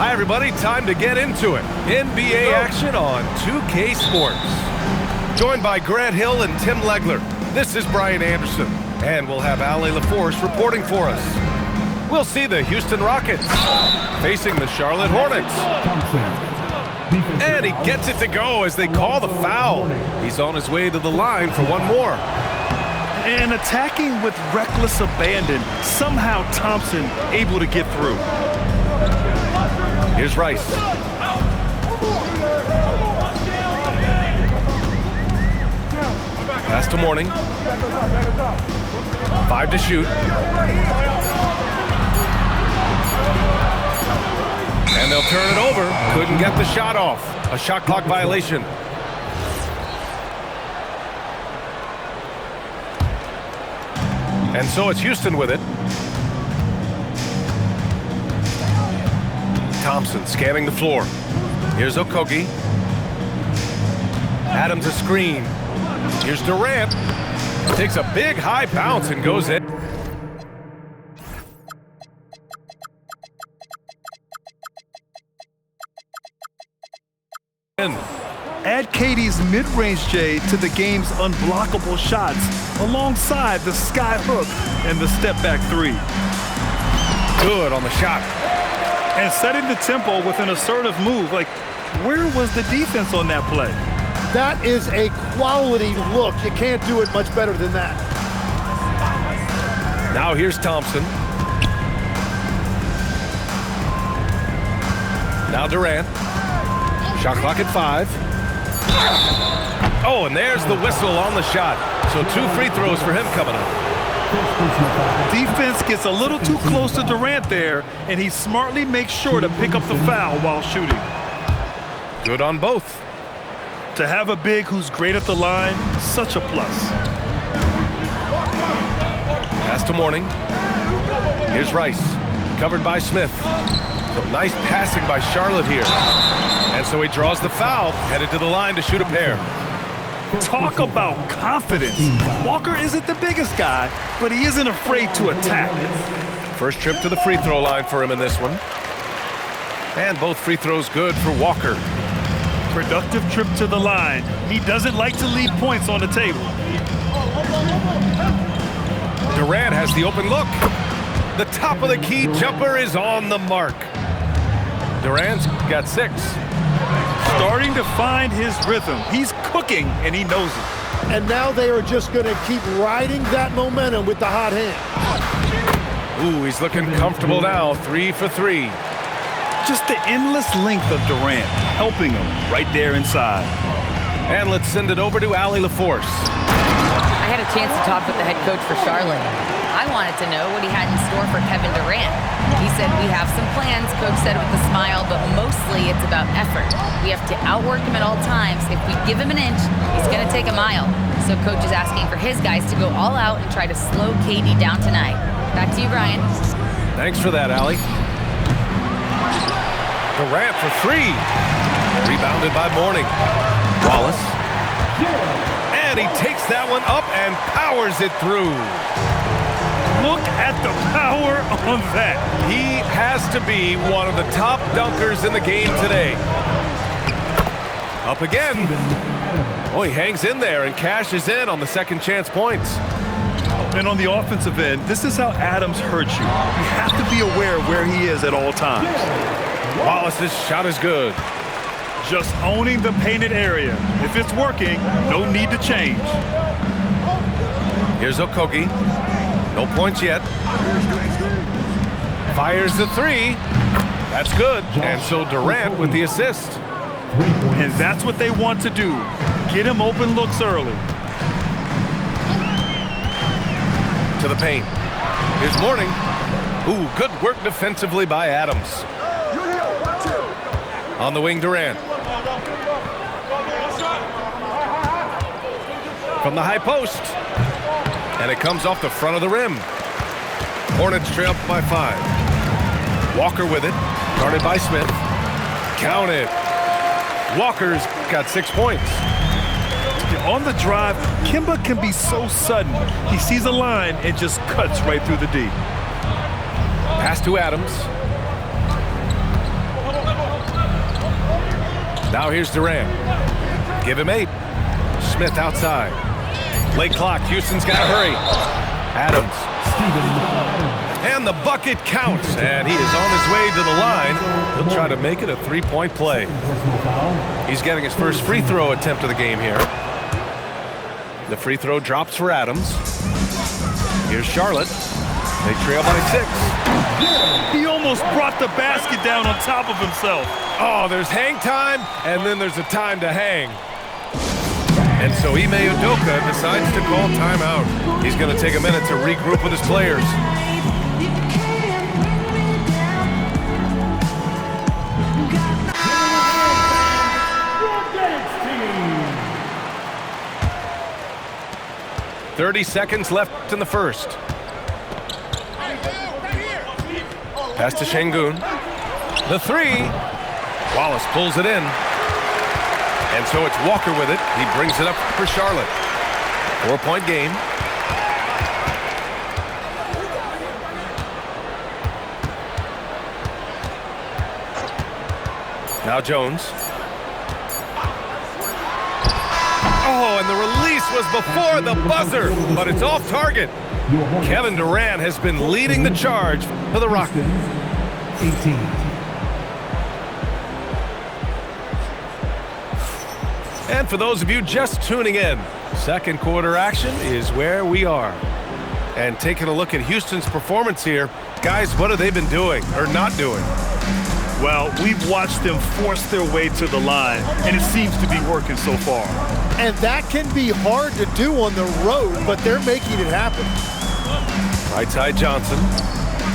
Hi, everybody. Time to get into it. NBA action on 2K Sports. Joined by Grant Hill and Tim Legler. This is Brian Anderson. And we'll have Ali LaForce reporting for us. We'll see the Houston Rockets facing the Charlotte Hornets. And he gets it to go as they call the foul. He's on his way to the line for one more. And attacking with reckless abandon, somehow Thompson able to get through. Here's Rice. Pass to Mourning. 5 to shoot. And they'll turn it over. Couldn't get the shot off. A shot clock violation. And so it's Houston with it. Thompson scanning the floor. Here's Okogie. Adams a screen. Here's Durant. Takes a big high bounce and goes in. Add KD's mid-range J to the game's unblockable shots alongside the sky hook and the step-back three. Good on the shot. And setting the tempo with an assertive move. Like, where was the defense on that play? That is a quality look. You can't do it much better than that. Now here's Thompson. Now Durant. Shot clock at 5. Oh, and there's the whistle on the shot. So 2 free throws for him coming up. Defense gets a little too close to Durant there, and he smartly makes sure to pick up the foul while shooting. Good on both. To have a big who's great at the line, such a plus. Pass to Mourning. Here's Rice. Covered by Smith. Some nice passing by Charlotte here. And so he draws the foul, headed to the line to shoot a pair. Talk about confidence. Walker isn't the biggest guy, but he isn't afraid to attack. First trip to the free throw line for him in this one. And both free throws good for Walker. Productive trip to the line. He doesn't like to leave points on the table. Durant has the open look. The top of the key jumper is on the mark. Durant's got 6. Starting to find his rhythm. He's cooking, and he knows it. And now they are just going to keep riding that momentum with the hot hand. Ooh, he's looking comfortable now. 3 for 3. Just the endless length of Durant, helping him right there inside. And let's send it over to Ali LaForce. I had a chance to talk with the head coach for Charlotte. I wanted to know what he had in store for Kevin Durant. He said, we have some plans, Coach said with a smile, but mostly it's about effort. We have to outwork him at all times. If we give him an inch, he's going to take a mile. So Coach is asking for his guys to go all out and try to slow KD down tonight. Back to you, Brian. Thanks for that, Ali. Durant for 3. Rebounded by Mourning. Wallace. And he takes that one up and powers it through. Look at the power on that. He has to be one of the top dunkers in the game today. Up again. Oh, he hangs in there and cashes in on the second chance points. And on the offensive end, this is how Adams hurts you. You have to be aware of where he is at all times. Wallace's shot is good. Just owning the painted area. If it's working, no need to change. Here's Okogie. No points yet. Fires the 3. That's good. And so Durant with the assist. And that's what they want to do. Get him open looks early. To the paint. Here's Mourning. Ooh, good work defensively by Adams. On the wing, Durant. From the high post. And it comes off the front of the rim. Hornets trail by 5. Walker with it. Guarded by Smith. Count it. Walker's got 6 points. On the drive, Kemba can be so sudden. He sees a line and just cuts right through the D. Pass to Adams. Now here's Durant. Give him 8. Smith outside. Late clock. Houston's got to hurry. Adams. And the bucket counts. And he is on his way to the line. He'll try to make it a 3-point play. He's getting his first free throw attempt of the game here. The free throw drops for Adams. Here's Charlotte. They trail by 6. He almost brought the basket down on top of himself. Oh, there's hang time, and then there's a time to hang. And so Ime Udoka decides to call timeout. He's going to take a minute to regroup with his players. "30 seconds left in the first. Pass to Şengün. The 3. Wallace pulls it in. And so it's Walker with it. He brings it up for Charlotte. 4-point game. Now Jones. Oh, and the release was before the buzzer, but it's off target. Kevin Durant has been leading the charge for the Rockets. 18. And for those of you just tuning in, second quarter action is where we are. And taking a look at Houston's performance here, guys, what have they been doing or not doing? Well, we've watched them force their way to the line, and it seems to be working so far. And that can be hard to do on the road, but they're making it happen. Right side Johnson.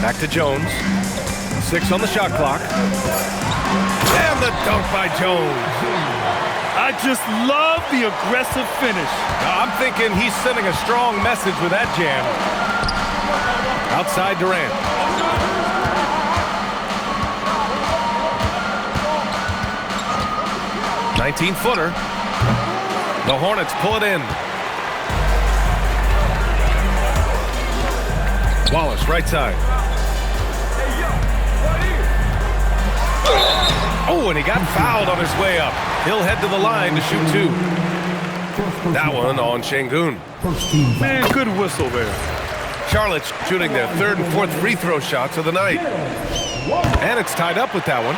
Back to Jones. 6 on the shot clock. And the dunk by Jones. I just love the aggressive finish. I'm thinking he's sending a strong message with that jam. Outside Durant. "19-footer. The Hornets pull it in. Wallace, right side. Oh, and he got fouled on his way up. He'll head to the line to shoot 2. That one on Şengün. Man, good whistle there. Charlotte's shooting their 3rd and 4th free throw shots of the night. And it's tied up with that one.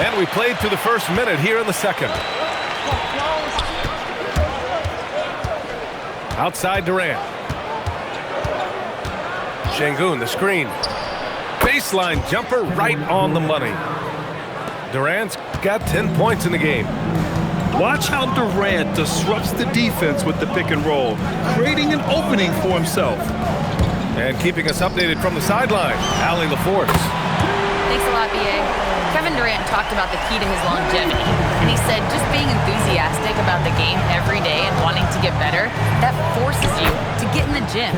And we played through the first minute here in the second. Outside Durant. Şengün, the screen. Baseline jumper right on the money. Durant's got 10 points in the game. Watch how Durant disrupts the defense with the pick and roll, creating an opening for himself. And keeping us updated from the sideline, Allie LaForce. Thanks a lot, B.A. Kevin Durant talked about the key to his longevity, and he said just being enthusiastic about the game every day and wanting to get better, that forces you to get in the gym.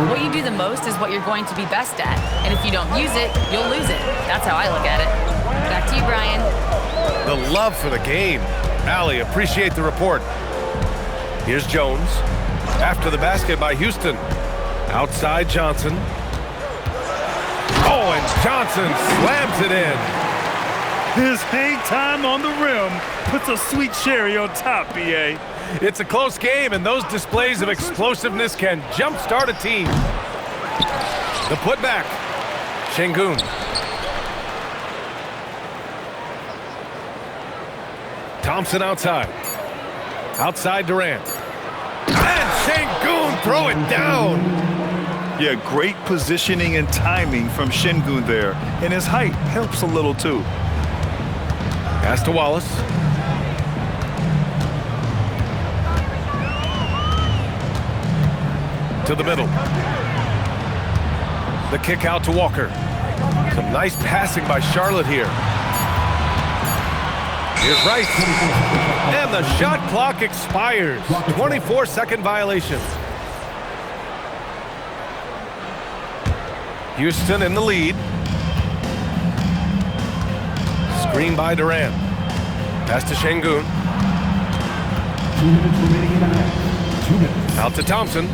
What you do the most is what you're going to be best at, and if you don't use it, you'll lose it. That's how I look at it. Back to you, Brian. The love for the game. Allie, appreciate the report. Here's Jones. After the basket by Houston. Outside Johnson. Oh, and Johnson slams it in. His hang time on the rim puts a sweet cherry on top, B.A. It's a close game, and those displays of explosiveness can jumpstart a team. The putback. Şengün. Thompson outside. Outside Durant. And Şengün throw it down. Yeah, great positioning and timing from Şengün there. And his height helps a little, too. Pass to Wallace. To the middle. The kick out to Walker. Some nice passing by Charlotte here. Here's Rice. And the shot clock expires. 24-second violation. Houston in the lead. Screen by Durant. Pass to Şengün. 2 minutes remaining in the half. 2 minutes. Out to Thompson.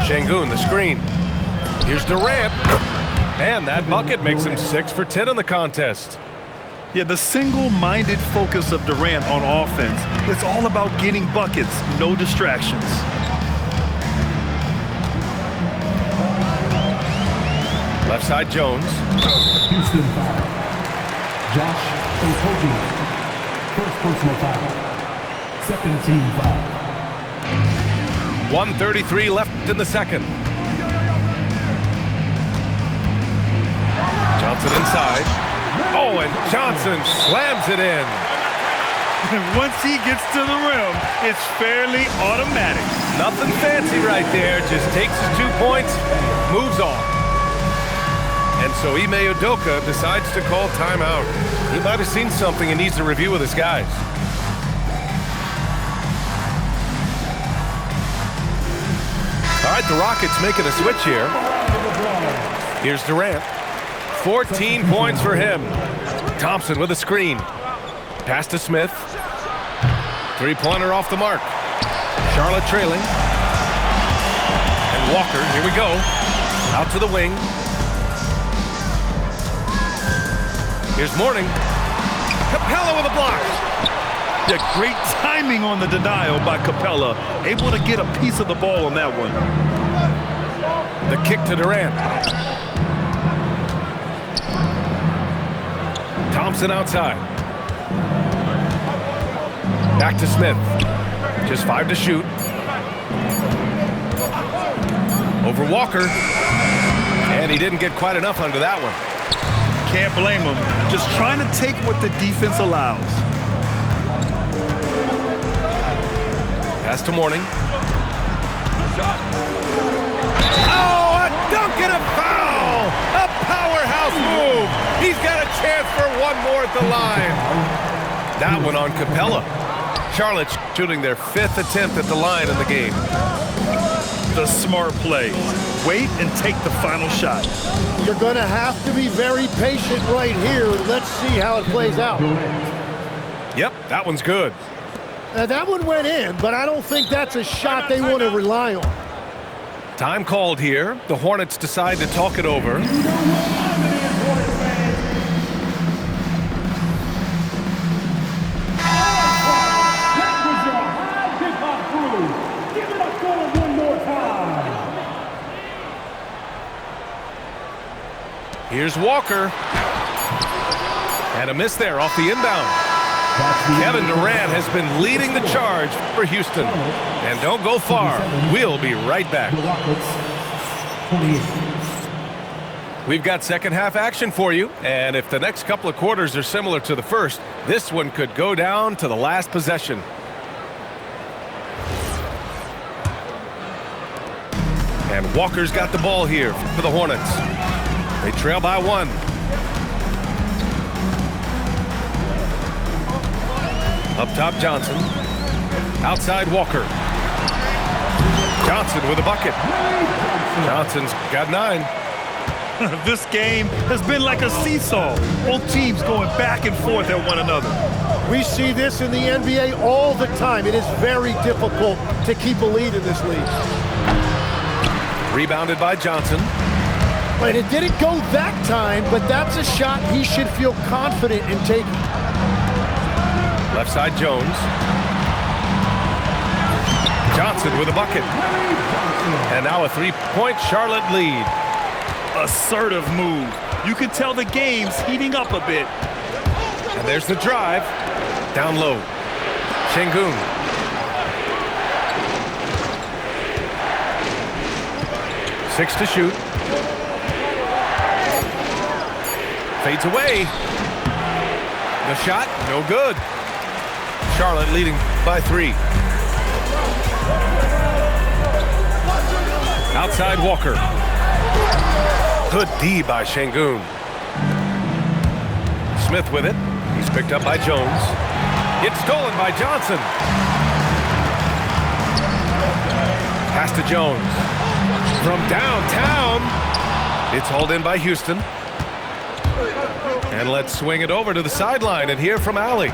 Şengün, the screen. Here's Durant. And that bucket makes him 6 for 10 in the contest. Yeah, the single-minded focus of Durant on offense, it's all about getting buckets, no distractions. Left side Jones. Houston foul. Josh Okogie. First personal foul. Second team foul. 1:33 left in the second. Johnson inside. Oh, and Johnson slams it in. Once he gets to the rim, it's fairly automatic. Nothing fancy right there. Just takes his 2 points, moves on. And so Ime Udoka decides to call timeout. He might have seen something and needs to review with his guys. All right, the Rockets making a switch here. Here's Durant. 14 points for him. Thompson with a screen. Pass to Smith. Three-pointer off the mark. Charlotte trailing. And Walker, here we go. Out to the wing. Here's Mourning. Capella with a block. Yeah, great timing on the denial by Capella. Able to get a piece of the ball on that one. The kick to Durant. Thompson outside. Back to Smith. Just 5 to shoot. Over Walker. And he didn't get quite enough under that one. Can't blame him. Just trying to take what the defense allows. Pass to Mourning. Oh, a dunk and a foul! A powerhouse move! He's got a chance for one more at the line. That one on Capella. Charlotte shooting their 5th attempt at the line in the game. The smart play. Wait and take the final shot. You're going to have to be very patient right here. Let's see how it plays out. Yep, that one's good. Now, that one went in, but I don't think that's a shot they want to rely on. Time called here. The Hornets decide to talk it over. Here's Walker. And a miss there off the inbound. Kevin Durant has been leading the charge for Houston. And don't go far. We'll be right back. We've got second half action for you. And if the next couple of quarters are similar to the first, this one could go down to the last possession. And Walker's got the ball here for the Hornets. They trail by 1. Up top, Johnson. Outside, Walker. Johnson with a bucket. Johnson's got 9. This game has been like a seesaw. Both teams going back and forth at one another. We see this in the NBA all the time. It is very difficult to keep a lead in this league. Rebounded by Johnson. And it didn't go that time, but that's a shot he should feel confident in taking. Left side, Jones. Johnson with a bucket. And now a 3-point Charlotte lead. Assertive move. You can tell the game's heating up a bit. And there's the drive. Down low. Şengün. Six to shoot. Fades away. The shot, no good. Charlotte leading by 3. Outside Walker. Good D by Şengün. Smith with it. He's picked up by Jones. It's stolen by Johnson. Pass to Jones. From downtown. It's hauled in by Houston. And let's swing it over to the sideline and hear from Allie.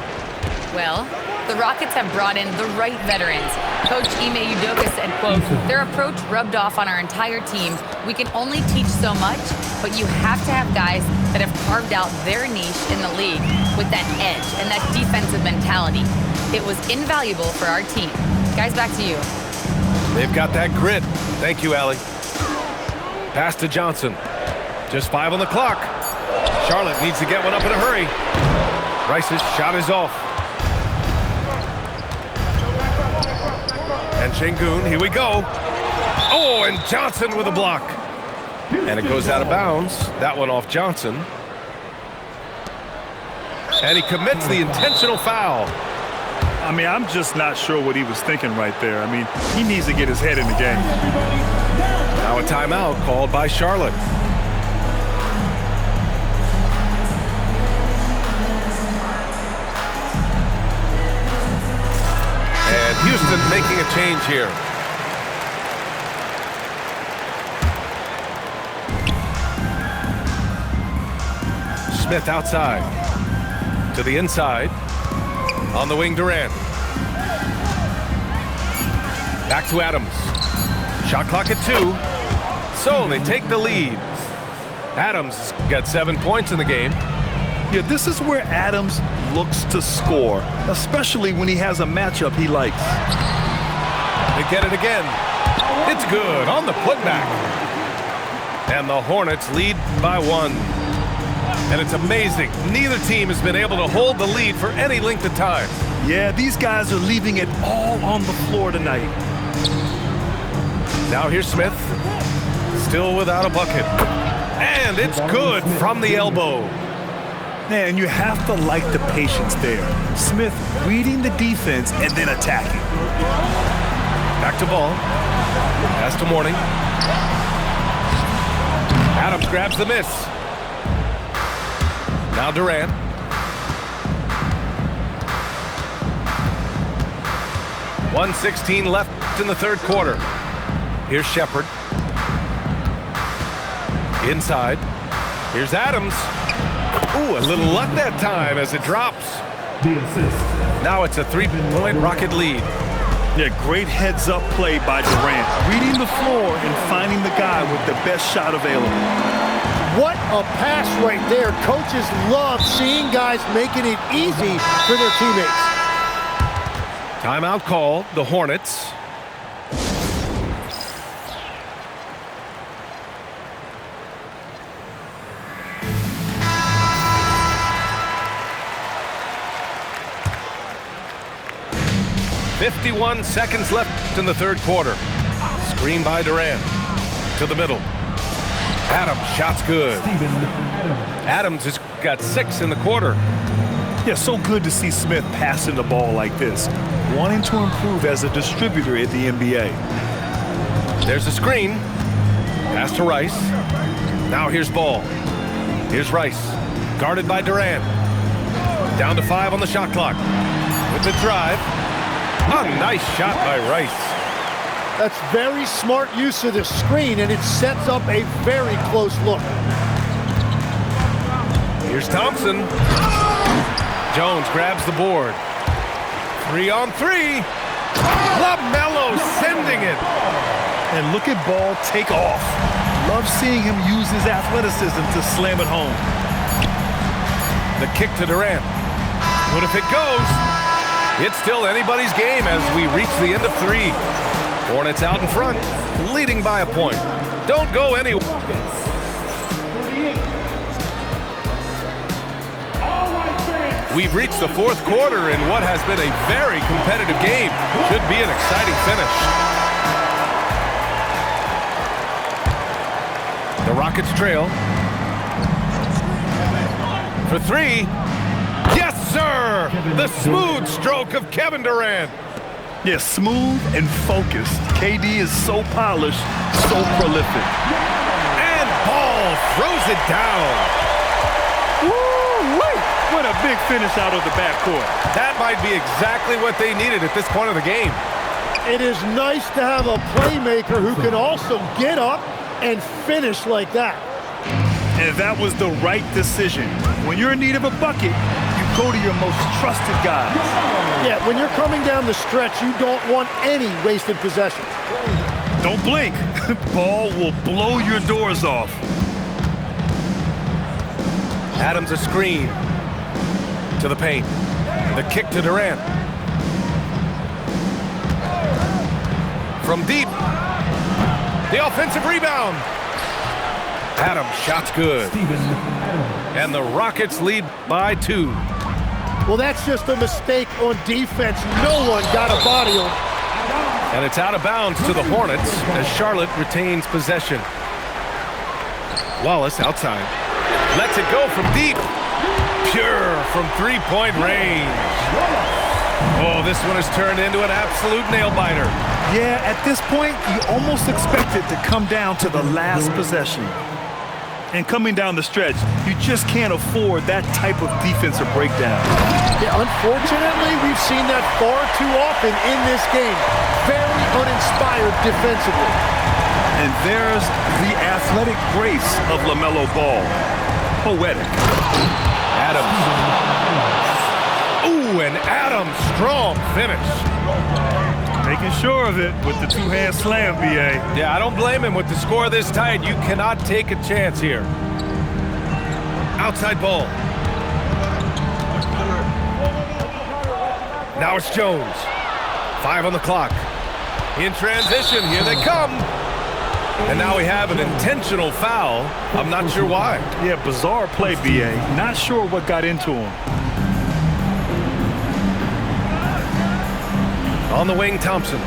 Well, The Rockets have brought in the right veterans. Coach Ime Udoka said, quote, "Their approach rubbed off on our entire team. We can only teach so much, but you have to have guys that have carved out their niche in the league with that edge and that defensive mentality. It was invaluable for our team." Guys, back to you. They've got that grit. Thank you, Allie. Pass to Johnson. Just 5 on the clock. Charlotte needs to get one up in a hurry. Rice's shot is off. And Şengün, here we go. Oh, and Johnson with a block. And it goes out of bounds. That one off Johnson. And he commits the intentional foul. I mean, I'm just not sure what he was thinking right there. I mean, he needs to get his head in the game. Now a timeout called by Charlotte. And Houston making a change here. Smith outside. To the inside. On the wing, Durant. Back to Adams. Shot clock at 2. So they take the lead. Adams got 7 points in the game. Yeah, this is where Adams looks to score, especially when he has a matchup he likes. They get it again. It's good on the putback. And the Hornets lead by 1. And it's amazing. Neither team has been able to hold the lead for any length of time. Yeah, these guys are leaving it all on the floor tonight. Now here's Smith. Still without a bucket. And it's good from the elbow. Man, you have to like the patience there. Smith reading the defense and then attacking. Back to Ball. Pass to Mourning. Adams grabs the miss. Now Durant. .116 left in the third quarter. Here's Shepherd. Inside. Here's Adams. Ooh, a little luck that time as it drops. The assist. Now it's a 3-point Rocket lead. Yeah, great heads-up play by Durant. Reading the floor and finding the guy with the best shot available. What a pass right there. Coaches love seeing guys making it easy for their teammates. Timeout call, the Hornets. .51 seconds left in the third quarter. Screen by Durant. To the middle. Adams, shot's good. Adams has got 6 in the quarter. Yeah, so good to see Smith passing the ball like this, wanting to improve as a distributor at the NBA. There's a screen. Pass to Rice. Now here's Ball. Here's Rice. Guarded by Durant. Down to 5 on the shot clock. With the drive. A nice shot by Rice. That's very smart use of the screen, and it sets up a very close look. Here's Thompson. Jones grabs the board. 3 on 3. LaMelo sending it. And look at Ball take off. Love seeing him use his athleticism to slam it home. The kick to Durant. But if it goes, it's still anybody's game as we reach the end of 3. Hornets out in front, leading by a point. Don't go anywhere. We've reached the fourth quarter in what has been a very competitive game. Should be an exciting finish. The Rockets trail. For 3. Yes, sir! The smooth stroke of Kevin Durant. Yeah, smooth and focused. KD is so polished, so prolific. And Ball throws it down. Woo-wee! What a big finish out of the backcourt. That might be exactly what they needed at this point of the game. It is nice to have a playmaker who can also get up and finish like that. And that was the right decision. When you're in need of a bucket, you go to your most trusted guys. Yeah, when you're coming down the stretch, you don't want any wasted possession. Don't blink. Ball will blow your doors off. Adams a screen to the paint. The kick to Durant. From deep. The offensive rebound. Adams, shot's good. And the Rockets lead by 2. Well, that's just a mistake on defense. No one got a body on. And it's out of bounds to the Hornets as Charlotte retains possession. Wallace outside. Lets it go from deep. Pure from three-point range. Oh, this one has turned into an absolute nail-biter. Yeah, at this point, you almost expect it to come down to the last possession. And coming down the stretch, you just can't afford that type of defensive breakdown. Yeah, unfortunately, we've seen that far too often in this game. Very uninspired defensively. And there's the athletic grace of LaMelo Ball. Poetic. Adams. Ooh, and Adams, strong finish. Making sure of it with the two-hand slam, B.A. Yeah, I don't blame him with the score this tight. You cannot take a chance here. Outside ball. Now it's Jones. 5 on the clock. In transition, here they come. And now we have an intentional foul. I'm not sure why. Yeah, bizarre play, B.A. Not sure what got into him. On the wing, Thompson.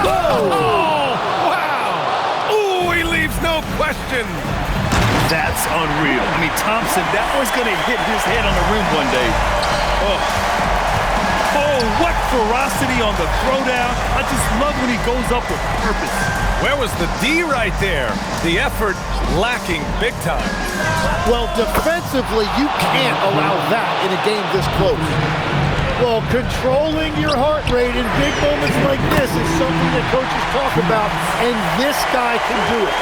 Oh, wow! Ooh, he leaves no question. That's unreal. I mean, Thompson, that was going to hit his head on the rim one day. Oh, what ferocity on the throwdown. I just love when he goes up with purpose. Where was the D right there? The effort lacking big time. Well, defensively, you can't allow that in a game this close. Well, controlling your heart rate in big moments like this is something that coaches talk about, and this guy can do it.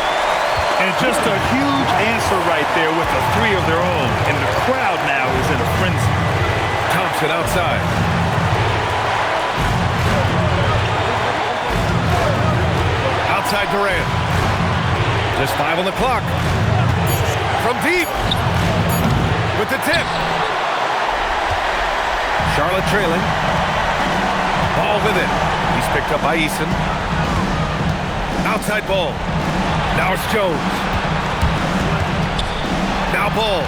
And just a huge answer right there with a 3 of their own. And the crowd now is in a frenzy. Thompson outside. Outside Durant. Just 5 on the clock. From deep. With the tip. Charlotte trailing. Ball with it. He's picked up by Eason. Outside ball. Now it's Jones. Now Ball.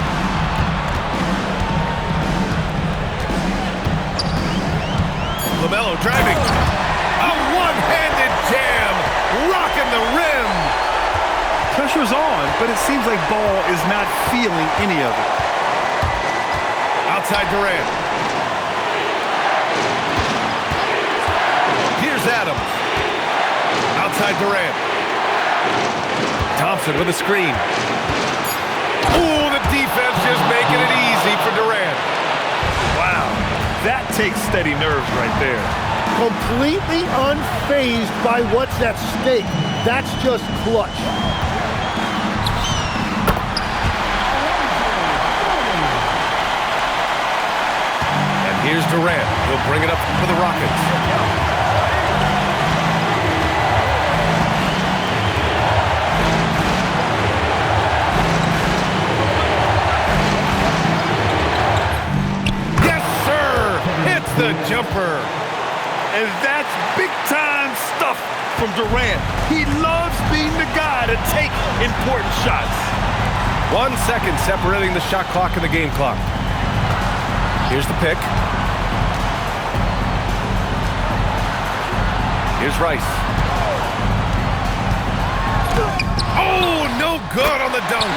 LaMelo driving. A one-handed jam. Rocking the rim. Pressure's on, but it seems like Ball is not feeling any of it. Outside Durant. Here's Adams. Outside Durant. Thompson with a screen. Ooh, the defense just making it easy for Durant. Wow, that takes steady nerves right there. Completely unfazed by what's at stake. That's just clutch. And here's Durant. He'll bring it up for the Rockets. The jumper. And that's big-time stuff from Durant. He loves being the guy to take important shots. 1 second separating the shot clock and the game clock. Here's the pick. Here's Rice. Oh, no good on the dunk.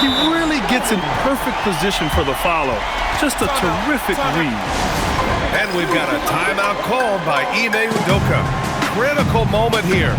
He really gets in perfect position for the follow. Just a terrific read. And we've got a timeout called by Ime Udoka. Critical moment here.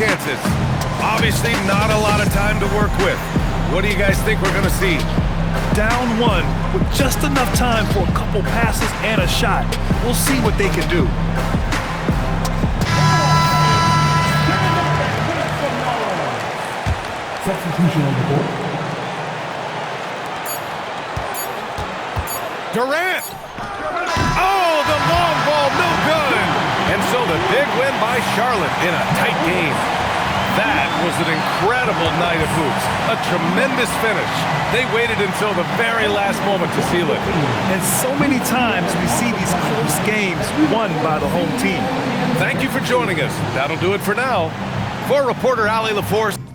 chances. Obviously not a lot of time to work with. What do you guys think we're going to see? Down one with just enough time for a couple passes and a shot. We'll see what they can do. Substitution on the board. Durant! Oh, the long ball, no good! And so the big win by Charlotte in a tight game. That was an incredible night of hoops. A tremendous finish. They waited until the very last moment to seal it. And so many times we see these close games won by the home team. Thank you for joining us. That'll do it for now. For reporter Allie LaForce.